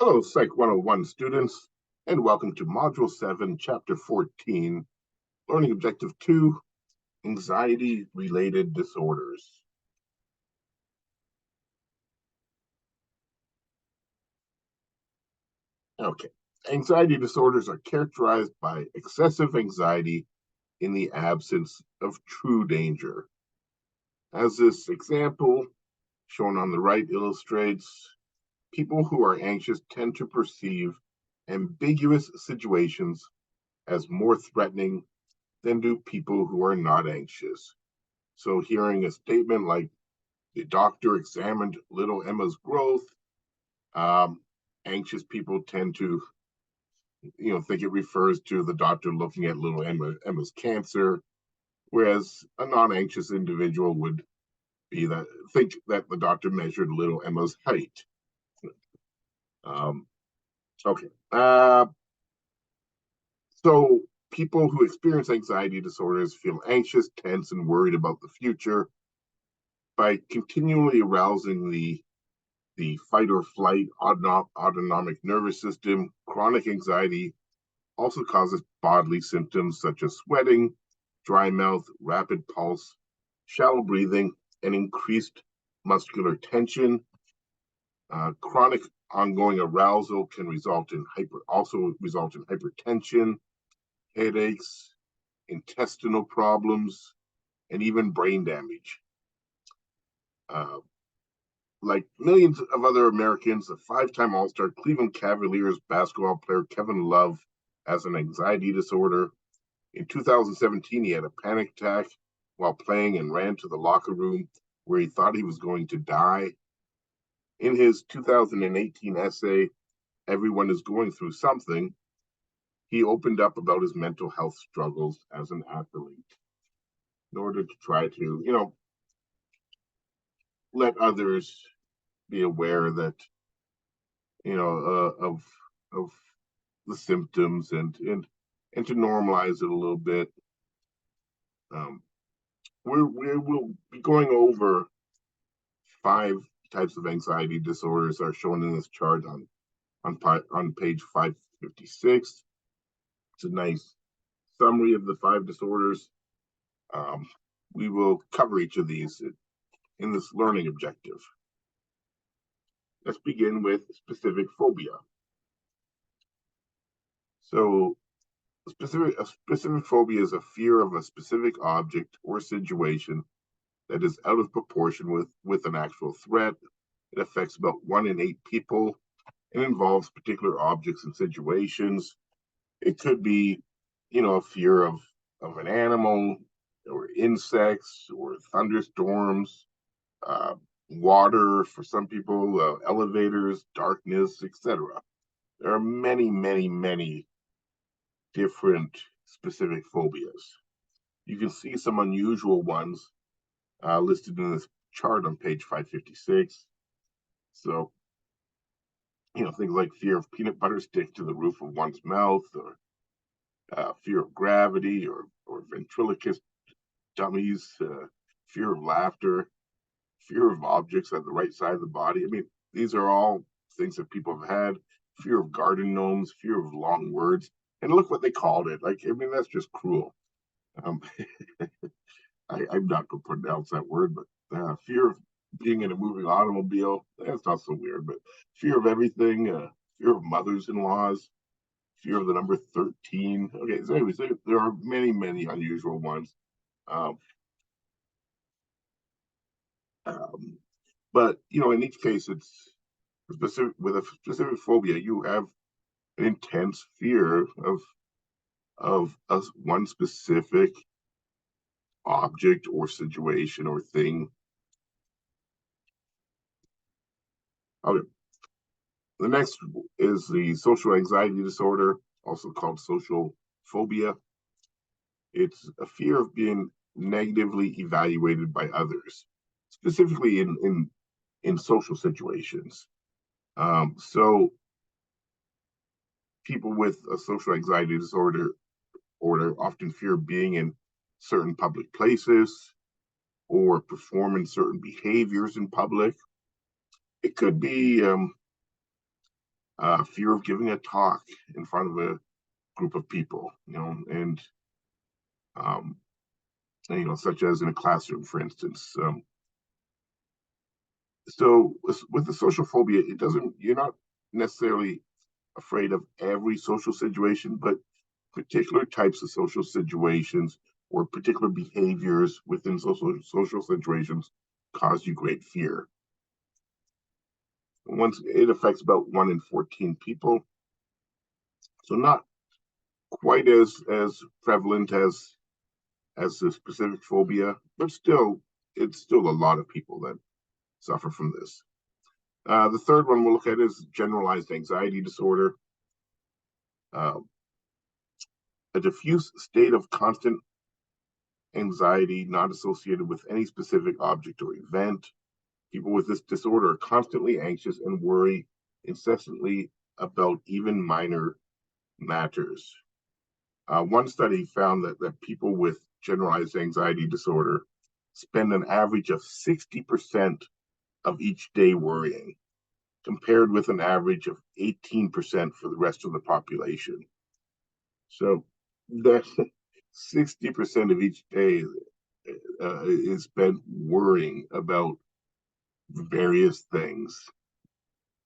Hello, Psych 101 students, and welcome to Module 7, Chapter 14, Learning Objective 2, Anxiety-Related Disorders. Okay, anxiety disorders are characterized by excessive anxiety in the absence of true danger. As this example shown on the right illustrates, people who are anxious tend to perceive ambiguous situations as more threatening than do people who are not anxious. So hearing a statement like the doctor examined little Emma's growth, anxious people tend to, think it refers to the doctor looking at little Emma's cancer, whereas a non-anxious individual would think that the doctor measured little Emma's height. Um, okay. So people who experience anxiety disorders feel anxious, tense, and worried about the future by continually arousing the fight or flight autonomic nervous system. Chronic anxiety also causes bodily symptoms such as sweating, dry mouth, rapid pulse, shallow breathing, and increased muscular tension. Chronic ongoing arousal can result in hypertension, headaches, intestinal problems, and even brain damage. Like millions of other Americans, the five-time All-Star Cleveland Cavaliers basketball player Kevin Love has an anxiety disorder. In 2017, he had a panic attack while playing and ran to the locker room where he thought he was going to die. In his 2018 essay, Everyone is Going Through Something, he opened up about his mental health struggles as an athlete in order to try to, let others be aware that, of the symptoms and to normalize it a little bit. Um, we will be going over 5 types of anxiety disorders are shown in this chart on page 556. It's a nice summary of the 5 disorders. We will cover each of these in this learning objective. Let's begin with specific phobia. So a specific phobia is a fear of a specific object or situation that is out of proportion with an actual threat. It affects about 1 in 8 people and involves particular objects and situations. It could be, a fear of an animal or insects or thunderstorms, water for some people, elevators, darkness, etc. There are many, many, many different specific phobias. You can see some unusual ones listed in this chart on page 556. So, things like fear of peanut butter stick to the roof of one's mouth, or fear of gravity, or ventriloquist dummies, fear of laughter, fear of objects at the right side of the body. I mean, these are all things that people have had. Fear of garden gnomes, fear of long words. And look what they called it. That's just cruel. Um, I'm not going to pronounce that word, but fear of being in a moving automobile, that's not so weird, but fear of everything, fear of mothers-in-laws, fear of the number 13. Okay, so anyways, there are many, many unusual ones. Um, um, but, in each case, it's with a specific phobia, you have an intense fear of one specific object or situation or thing. Okay. The next is the social anxiety disorder, also called social phobia. It's a fear of being negatively evaluated by others, specifically in social situations. So people with a social anxiety disorder often fear being in certain public places or performing certain behaviors in public. It could be fear of giving a talk in front of a group of people, um, such as in a classroom, for instance. So with the social phobia, you're not necessarily afraid of every social situation, but particular types of social situations or particular behaviors within social situations cause you great fear. Once it affects about 1 in 14 people, so not quite as prevalent as the specific phobia, but still, it's still a lot of people that suffer from this. The third one we'll look at is generalized anxiety disorder, uh, a diffuse state of constant anxiety not associated with any specific object or event. People with this disorder are constantly anxious and worry incessantly about even minor matters. One study found that people with generalized anxiety disorder spend an average of 60% of each day worrying, compared with an average of 18% for the rest of the population. So that 60% of each day is spent worrying about various things.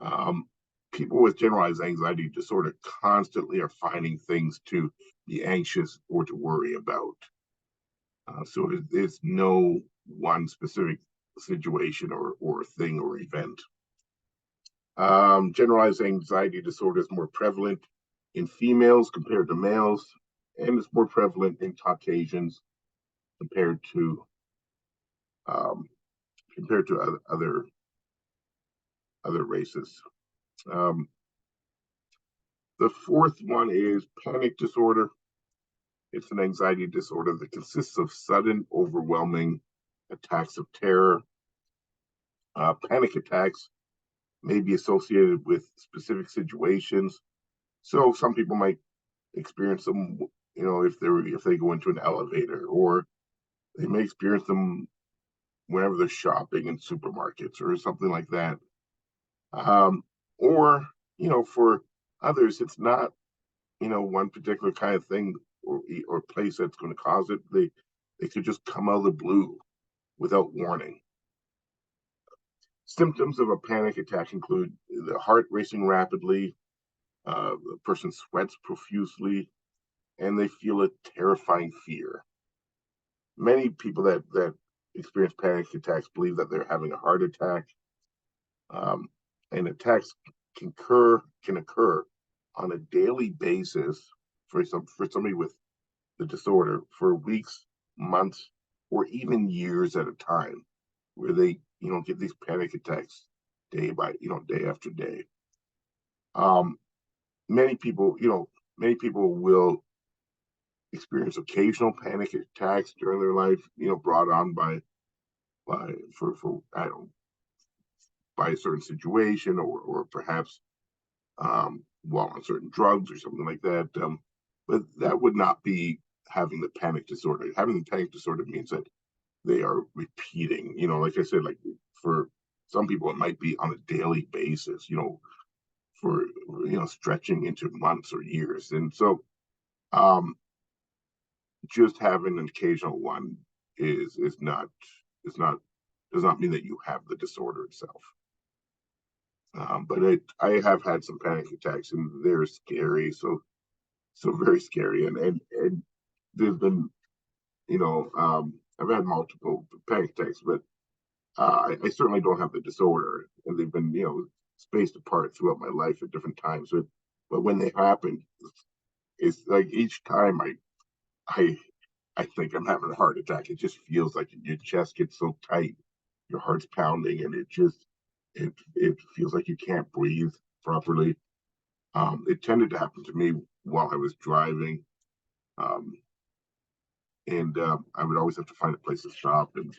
Um, People with generalized anxiety disorder constantly are finding things to be anxious or to worry about. So it's no one specific situation or thing or event. Generalized anxiety disorder is more prevalent in females compared to males, and it's more prevalent in Caucasians compared to um, other races. Um, the fourth one is panic disorder. It's an anxiety disorder that consists of sudden, overwhelming attacks of terror. Panic attacks may be associated with specific situations. So some people might experience them, if they go into an elevator, or they may experience them whenever they're shopping in supermarkets or something like that. Or for others, it's not one particular kind of thing or place that's going to cause it. They could just come out of the blue without warning. Symptoms of a panic attack include the heart racing rapidly, the person sweats profusely, and they feel a terrifying fear. Many people that experience panic attacks believe that they're having a heart attack, um, and attacks can occur on a daily basis for somebody with the disorder for weeks, months, or even years at a time, where they get these panic attacks day after day. Um, many people will experience occasional panic attacks during their life, brought on by for I don't know, by a certain situation or perhaps while on certain drugs or something like that. But that would not be having the panic disorder. Having the panic disorder means that they are repeating, like I said, like for some people, it might be on a daily basis, for, stretching into months or years. And so um, just having an occasional one is not, does not mean that you have the disorder itself. But I have had some panic attacks and they're scary. So very scary. And there's been, I've had multiple panic attacks, but I certainly don't have the disorder, and they've been, spaced apart throughout my life at different times. But when they happen, it's like each time I, I think I'm having a heart attack. It just feels like your chest gets so tight, your heart's pounding, and it feels like you can't breathe properly. It tended to happen to me while I was driving, um, and I would always have to find a place to stop, and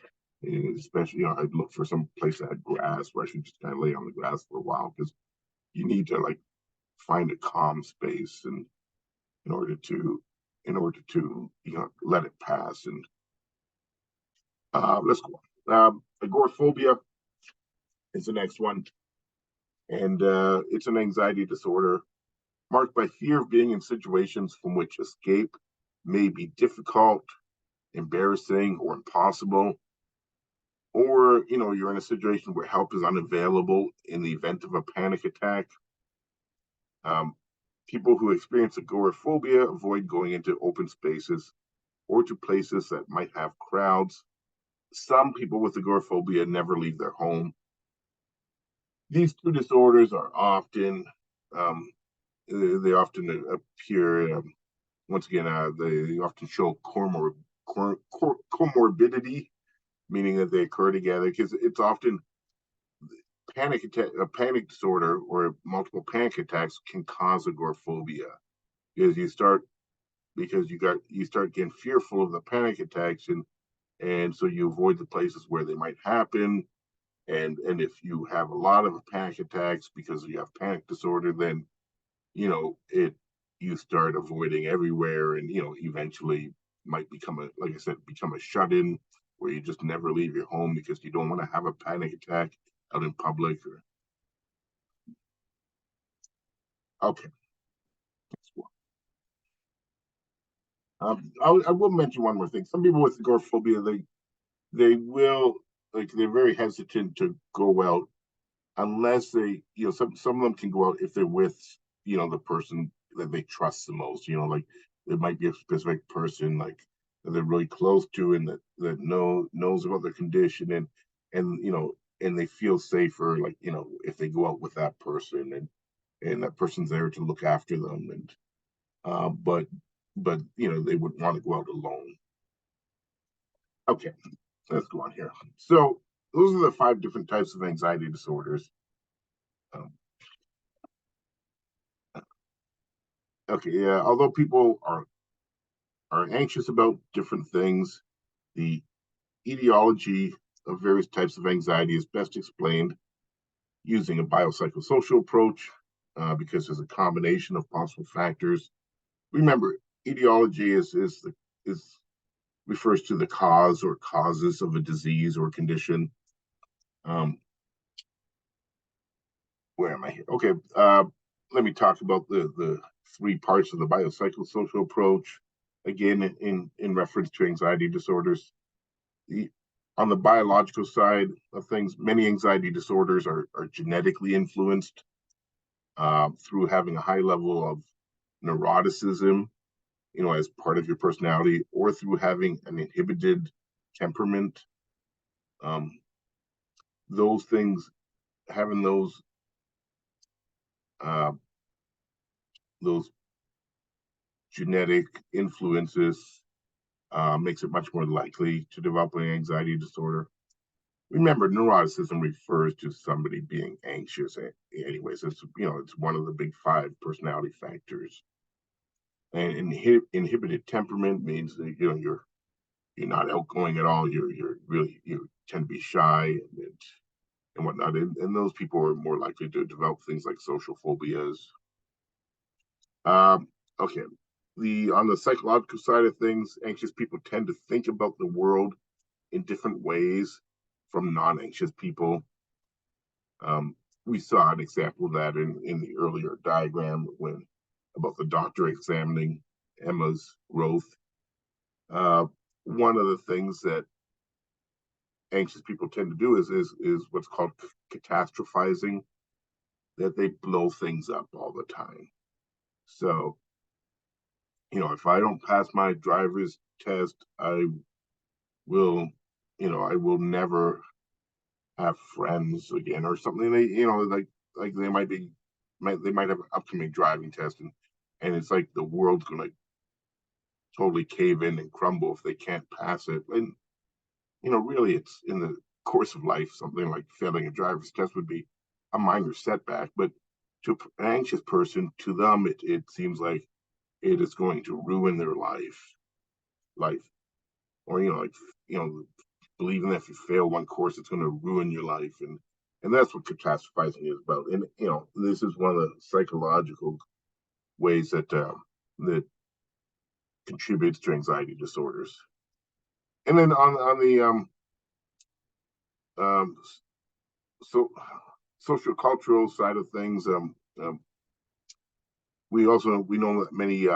especially I'd look for some place that had grass where I should just kind of lay on the grass for a while because you need to like find a calm space and in order to let it pass. And let's go on. Agoraphobia is the next one. And it's an anxiety disorder marked by fear of being in situations from which escape may be difficult, embarrassing, or impossible. Or, you're in a situation where help is unavailable in the event of a panic attack. Um, People who experience agoraphobia avoid going into open spaces or to places that might have crowds. Some people with agoraphobia never leave their home. These two disorders are often, um, they often appear, once again, they often show comorbidity, meaning that they occur together because it's often a panic disorder or multiple panic attacks can cause agoraphobia because you start getting fearful of the panic attacks, and so you avoid the places where they might happen. And if you have a lot of panic attacks because you have panic disorder, then it you start avoiding everywhere, and eventually might become a shut-in where you just never leave your home because you don't want to have a panic attack out in public. Okay. I will mention one more thing. Some people with agoraphobia, they will, like, they're very hesitant to go out unless some of them can go out if they're with the person that they trust the most. Like, there might be a specific person, like, that they're really close to, and that knows about their condition, and they feel safer, like, if they go out with that person, and that person's there to look after them. And but they wouldn't want to go out alone. Okay, let's go on here. So those are the 5 different types of anxiety disorders. Um, okay, yeah. Although people are anxious about different things, the etiology of various types of anxiety is best explained using a biopsychosocial approach, because there's a combination of possible factors. Remember, etiology is refers to the cause or causes of a disease or condition. Um, where am I here? Okay, let me talk about the 3 parts of the biopsychosocial approach. Again, in reference to anxiety disorders, the on the biological side of things, many anxiety disorders are genetically influenced, through having a high level of neuroticism, as part of your personality, or through having an inhibited temperament. Um, those things, having uh, those genetic influences, makes it much more likely to develop an anxiety disorder. Remember, neuroticism refers to somebody being anxious. Anyways, it's one of the big 5 personality factors. And inhibited temperament means that you're not outgoing at all. You tend to be shy, and whatnot. And those people are more likely to develop things like social phobias. Um, okay. On the psychological side of things, anxious people tend to think about the world in different ways from non-anxious people. Um, we saw an example of that in the earlier diagram when about the doctor examining Emma's growth. Uh, One of the things that anxious people tend to do is what's called catastrophizing, that they blow things up all the time. So, if I don't pass my driver's test, will, I will never have friends again or something. Like they might have an upcoming driving test, and it's like the world's gonna totally cave in and crumble if they can't pass it. And really, it's in the course of life. Something like failing a driver's test would be a minor setback, but to an anxious person, to them, it seems like it is going to ruin their life, or you know, believing that if you fail one course, it's going to ruin your life, and that's what catastrophizing is about. And this is one of the psychological ways that contributes to anxiety disorders. And then on the um, so social cultural side of things, we know that many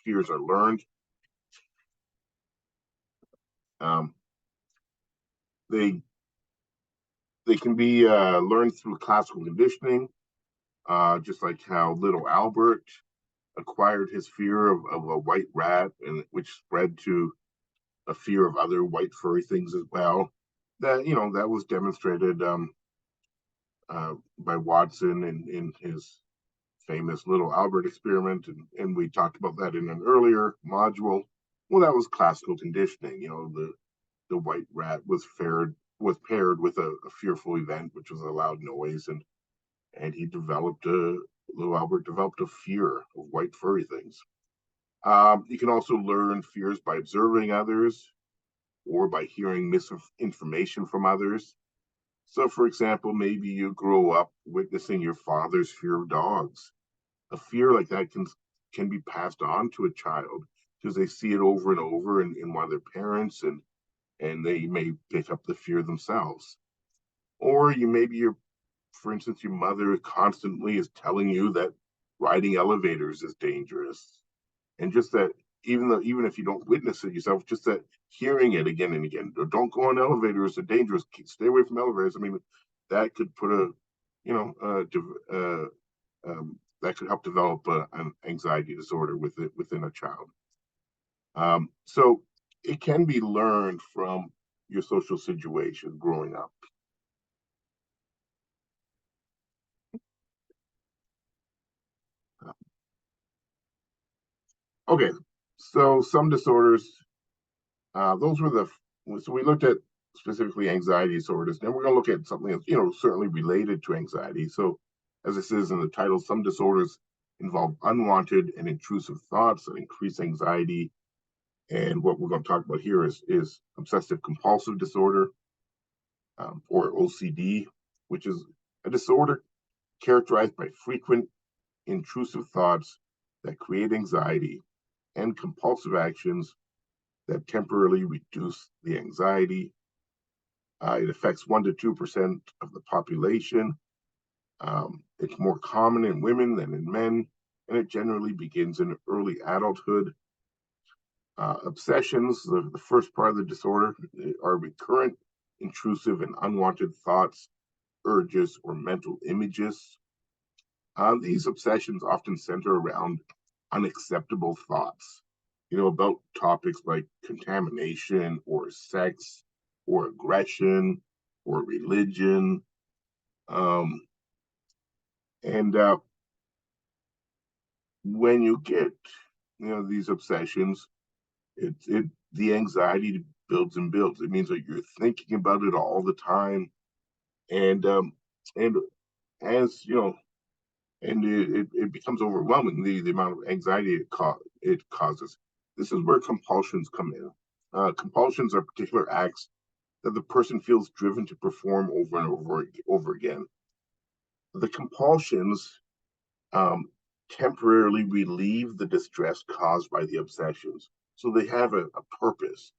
fears are learned. Um, they they can be learned through classical conditioning, just like how little Albert acquired his fear of a white rat, and which spread to a fear of other white furry things as well. That was demonstrated by Watson in his famous little Albert experiment, and we talked about that in an earlier module. Well, that was classical conditioning. The white rat was paired with a fearful event, which was a loud noise, and little Albert developed a fear of white furry things. You can also learn fears by observing others or by hearing misinformation from others. So, for example, maybe you grow up witnessing your father's fear of dogs. A fear like that can be passed on to a child because they see it over and over in one of their parents, and they may pick up the fear themselves. Or for instance, your mother constantly is telling you that riding elevators is dangerous, and just that, even if you don't witness it yourself, just that hearing it again and again, don't go on elevators, they're dangerous, stay away from elevators. I mean, that could put that could help develop an anxiety disorder within a child. So it can be learned from your social situation growing up. Okay, so some disorders, those were so we looked at specifically anxiety disorders. Then we're going to look at something that's, certainly related to anxiety. So, as it says in the title, some disorders involve unwanted and intrusive thoughts that increase anxiety. And what we're going to talk about here is obsessive compulsive disorder, or OCD, which is a disorder characterized by frequent intrusive thoughts that create anxiety and compulsive actions that temporarily reduce the anxiety. It affects 1% to 2% of the population. It's more common in women than in men, and it generally begins in early adulthood. Obsessions, the first part of the disorder, are recurrent, intrusive, and unwanted thoughts, urges, or mental images. These obsessions often center around unacceptable thoughts, about topics like contamination or sex or aggression or religion. Um, and when you get, these obsessions, the anxiety builds and builds. It means that you're thinking about it all the time, and and as you know, and it becomes overwhelming, the amount of anxiety it causes. This is where compulsions come in. Compulsions are particular acts that the person feels driven to perform over and over again. The compulsions um, temporarily relieve the distress caused by the obsessions, so they have a purpose.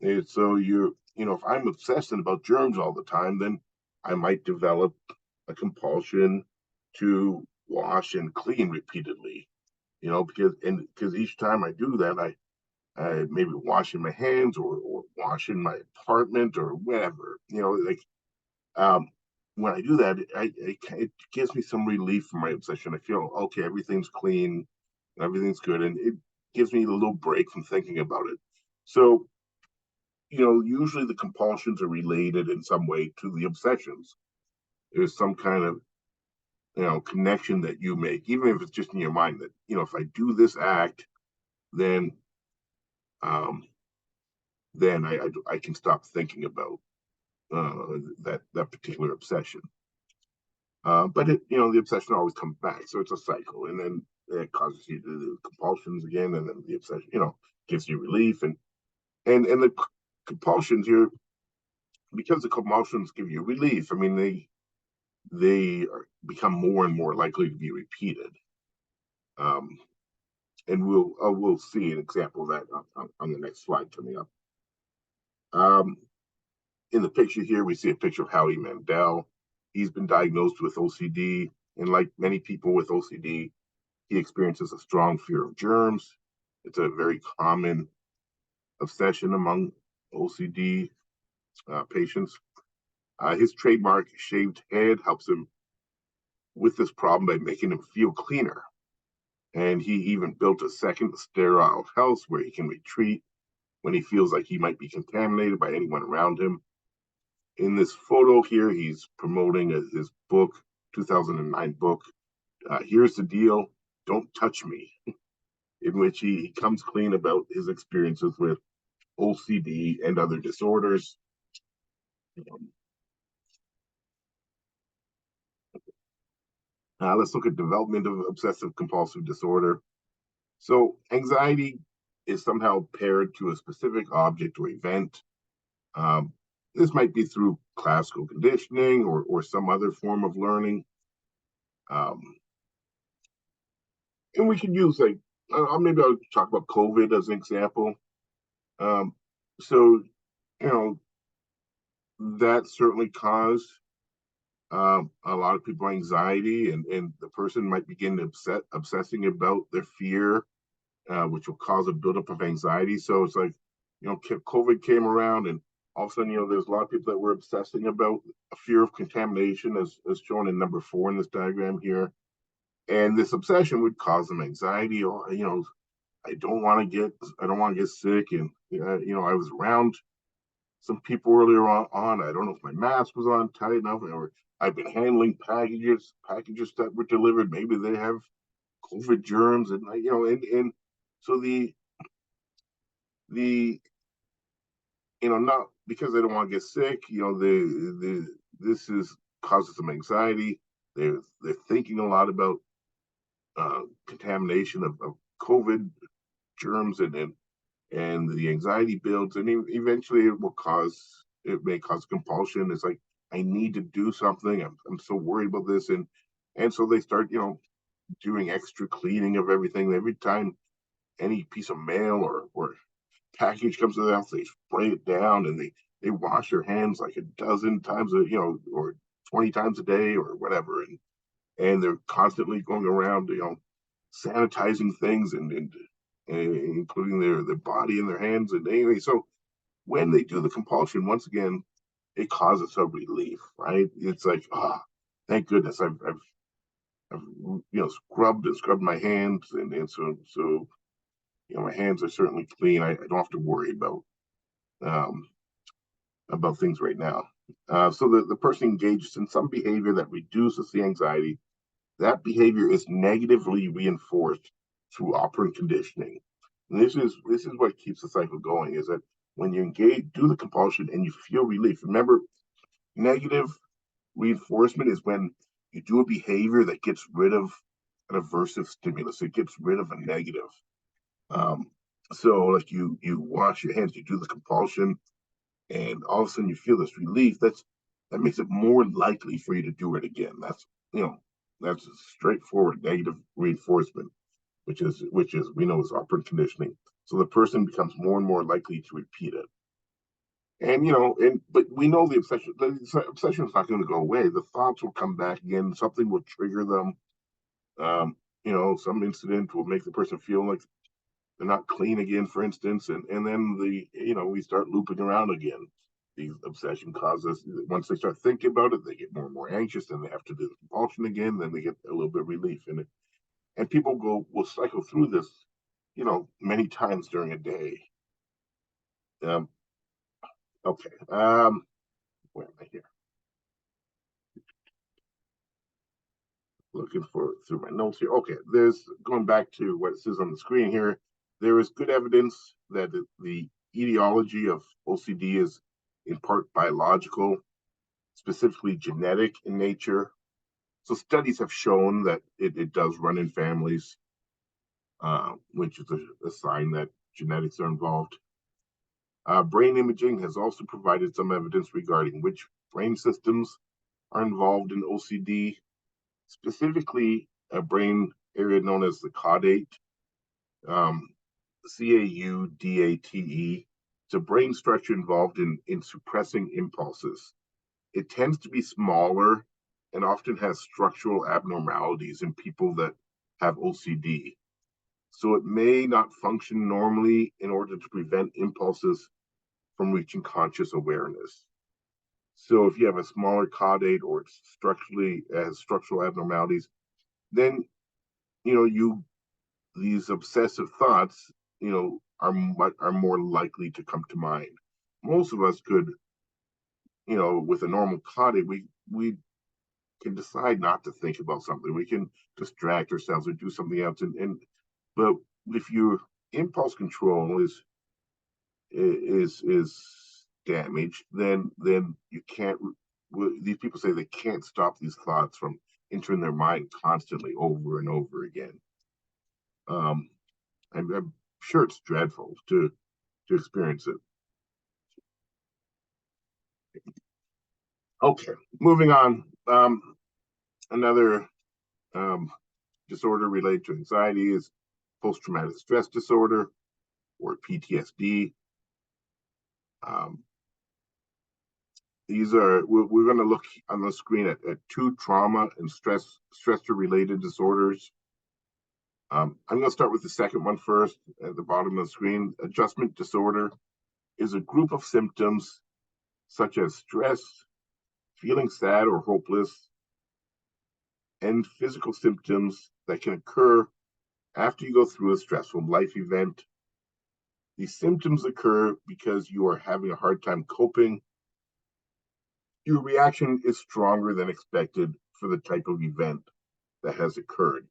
And so if I'm obsessing about germs all the time, then I might develop a compulsion to wash and clean repeatedly. Because each time I do that, I maybe washing my hands or washing my apartment or whatever. Um, when I do that, it gives me some relief from my obsession. I feel okay, everything's clean, everything's good, and it gives me a little break from thinking about it. So, usually the compulsions are related in some way to the obsessions. There's some kind of connection that you make, even if it's just in your mind that if I do this act, then um, then I can stop thinking about that particular obsession. But the obsession always comes back, so it's a cycle, and then it causes you to do compulsions again, and then the obsession, gives you relief, and the compulsions, because the compulsions give you relief. I mean, become more and more likely to be repeated. Um, and we'll see an example of that on the next slide coming up. In the picture here, we see a picture of Howie Mandel. He's been diagnosed with OCD, and like many people with OCD, he experiences a strong fear of germs. It's a very common obsession among OCD patients. His trademark shaved head helps him with this problem by making him feel cleaner. And he even built a second sterile house where he can retreat when he feels like he might be contaminated by anyone around him. In this photo here, he's promoting his book, 2009 book, Here's the Deal, Don't Touch Me, in which he comes clean about his experiences with OCD and other disorders. Let's look at development of obsessive compulsive disorder. So anxiety is somehow paired to a specific object or event. Um, this might be through classical conditioning or some other form of learning. Um, and we can use like, maybe I'll talk about COVID as an example. Um, so, you know, that certainly caused a lot of people anxiety, and the person might begin to obsessing about their fear, which will cause a buildup of anxiety. So it's like, COVID came around, and all of a sudden, there's a lot of people that were obsessing about a fear of contamination, as shown in number 4 in this diagram here. And this obsession would cause them anxiety, or, I don't want to get sick. And, I was around some people earlier on. I don't know if my mask was on tight enough, or I've been handling packages that were delivered. Maybe they have COVID germs, and and so the not because they don't want to get sick. This is causes some anxiety. They're thinking a lot about contamination of COVID germs, and the anxiety builds, and eventually it may cause compulsion. It's like, I need to do something. I'm so worried about this, and so they start doing extra cleaning of everything. Every time any piece of mail or package comes to the house, they spray it down, and they wash their hands like a dozen times or 20 times a day or whatever, and they're constantly going around sanitizing things, and including their body and their hands. And anyway, so when they do the compulsion, once again, it causes a relief, right? It's like, thank goodness I've scrubbed my hands, and so my hands are certainly clean. I don't have to worry um, about things right now. So the person engages in some behavior that reduces the anxiety. That behavior is negatively reinforced through operant conditioning. And this is what keeps the cycle going, is that when you do the compulsion and you feel relief. Remember, negative reinforcement is when you do a behavior that gets rid of an aversive stimulus. It gets rid of a negative. Um, so like you wash your hands, you do the compulsion, and all of a sudden you feel this relief. That makes it more likely for you to do it again. That's a straightforward negative reinforcement, which is we know is operant conditioning. So the person becomes more and more likely to repeat it. And but we know the obsession is not going to go away. The thoughts will come back again. Something will trigger them. Um, some incident will make the person feel like they're not clean again, for instance, and then we start looping around again. The obsession causes, once they start thinking about it, they get more and more anxious, and they have to do the compulsion again. Then they get a little bit of relief in it, and people will cycle through this, many times during a day. Um, okay, where am I here? Looking for through my notes here. Okay, there's going back to what it says on the screen here. There is good evidence that the etiology of OCD is in part biological, specifically genetic in nature. So studies have shown that it does run in families, which is a sign that genetics are involved. Brain imaging has also provided some evidence regarding which brain systems are involved in OCD, specifically a brain area known as the caudate, um, CAUDATE. It's a brain structure involved in suppressing impulses. It tends to be smaller and often has structural abnormalities in people that have OCD. So it may not function normally in order to prevent impulses from reaching conscious awareness. So if you have a smaller caudate or it's structurally has structural abnormalities, then you these obsessive thoughts, are more likely to come to mind. Most of us could, with a normal caudate, we can decide not to think about something. We can distract ourselves or do something else. But if your impulse control is damaged, then you can't. These people say they can't stop these thoughts from entering their mind constantly over and over again. Um, I'm sure it's dreadful to experience it. Okay, moving on. Another um, disorder related to anxiety is post-traumatic stress disorder, or PTSD. Um, we're going to look on the screen at two trauma and stressor related disorders. I'm going to start with the second one first at the bottom of the screen. Adjustment disorder is a group of symptoms such as stress, feeling sad or hopeless, and physical symptoms that can occur after you go through a stressful life event. These symptoms occur because you are having a hard time coping. Your reaction is stronger than expected for the type of event that has occurred.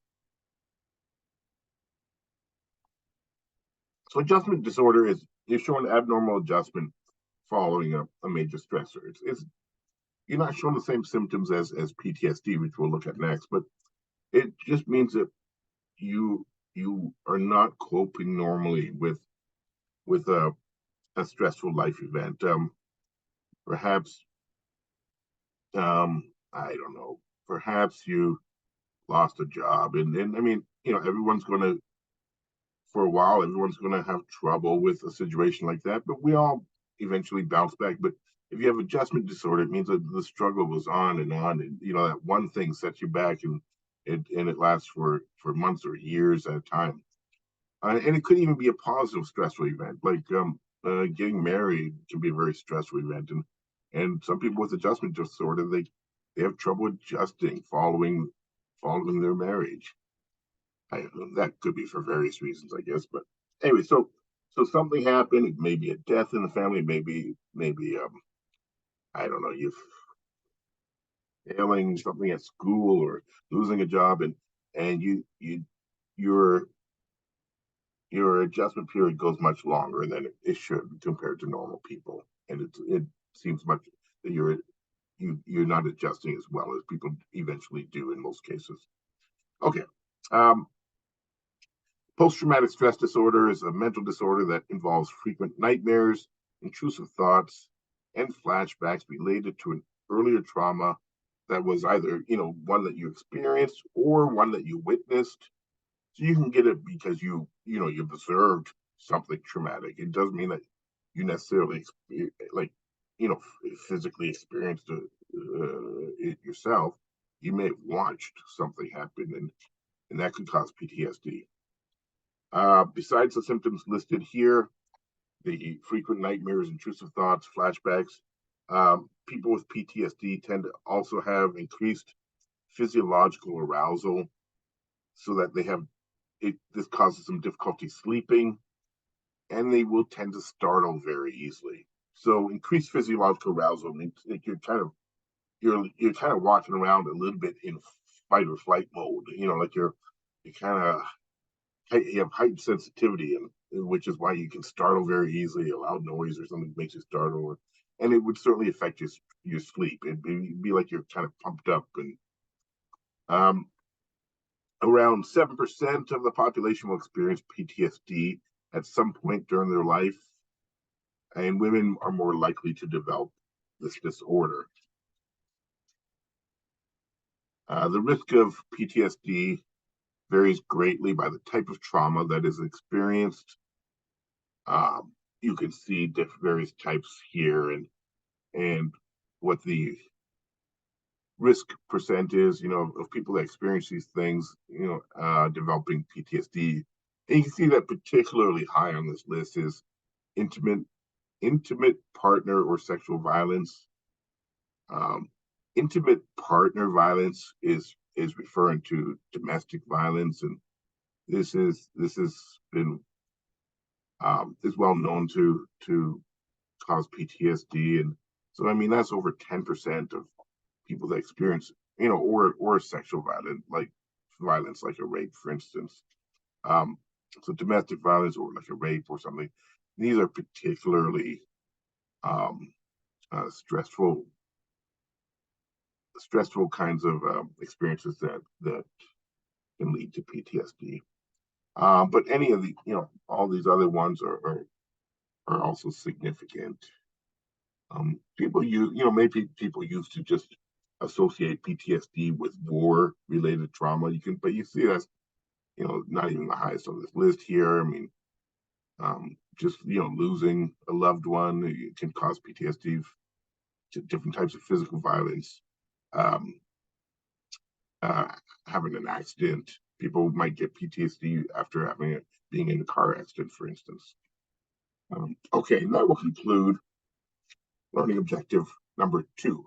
So adjustment disorder is showing abnormal adjustment following a major stressor. It's you're not showing the same symptoms as PTSD, which we'll look at next, but it just means that you you are not coping normally with a stressful life event. Perhaps I don't know. Perhaps you lost a job, and I mean, everyone's going to for a while, everyone's going to have trouble with a situation like that, but we all eventually bounce back. But if you have adjustment disorder, it means that the struggle goes on, and that one thing sets you back, and it lasts for months or years at a time. And it could even be a positive stressful event, like getting married can be a very stressful event, and some people with adjustment disorder they have trouble adjusting following their marriage. That could be for various reasons, I guess. But anyway, so something happened. It may be a death in the family. Maybe I don't know. You're failing something at school or losing a job, and your your adjustment period goes much longer than it should compared to normal people, and it seems much that you're not adjusting as well as people eventually do in most cases. Okay. Um, Post-traumatic stress disorder is a mental disorder that involves frequent nightmares, intrusive thoughts, and flashbacks related to an earlier trauma that was either, one that you experienced or one that you witnessed. So you can get it because you've observed something traumatic. It doesn't mean that you necessarily like, physically experienced it yourself. You may have watched something happen, and that could cause PTSD. Besides the symptoms listed here, the frequent nightmares, intrusive thoughts, flashbacks, people with PTSD tend to also have increased physiological arousal, so that they have this causes them difficulty sleeping, and they will tend to startle very easily. So increased physiological arousal means like you're kind of walking around a little bit in fight or flight mode. Like you kind of you have heightened sensitivity, and which is why you can startle very easily. A loud noise or something makes you startle, and it would certainly affect your sleep. It'd be like you're kind of pumped up, and um, around 7% of the population will experience PTSD at some point during their life, and women are more likely to develop this disorder. The risk of PTSD varies greatly by the type of trauma that is experienced. You can see various types here, and what risk percent is, of people that experience these things, developing PTSD. And you can see that particularly high on this list is intimate intimate partner or sexual violence. Um, Intimate partner violence is referring to domestic violence, and this is been is well known to cause PTSD, and so I mean that's over 10% of people that experience or sexual violence like a rape, for instance. Um, so domestic violence or like a rape or something. These are particularly um, stressful kinds of experiences that can lead to PTSD. But any of the all these other ones are also significant. People maybe people used to just associate PTSD with war related trauma. But you see that's not even the highest on this list here. I mean, just losing a loved one can cause PTSD. Different types of physical violence. Um, uh, Having an accident. People might get PTSD after being in a car accident, for instance. Okay, that will conclude learning objective number 2.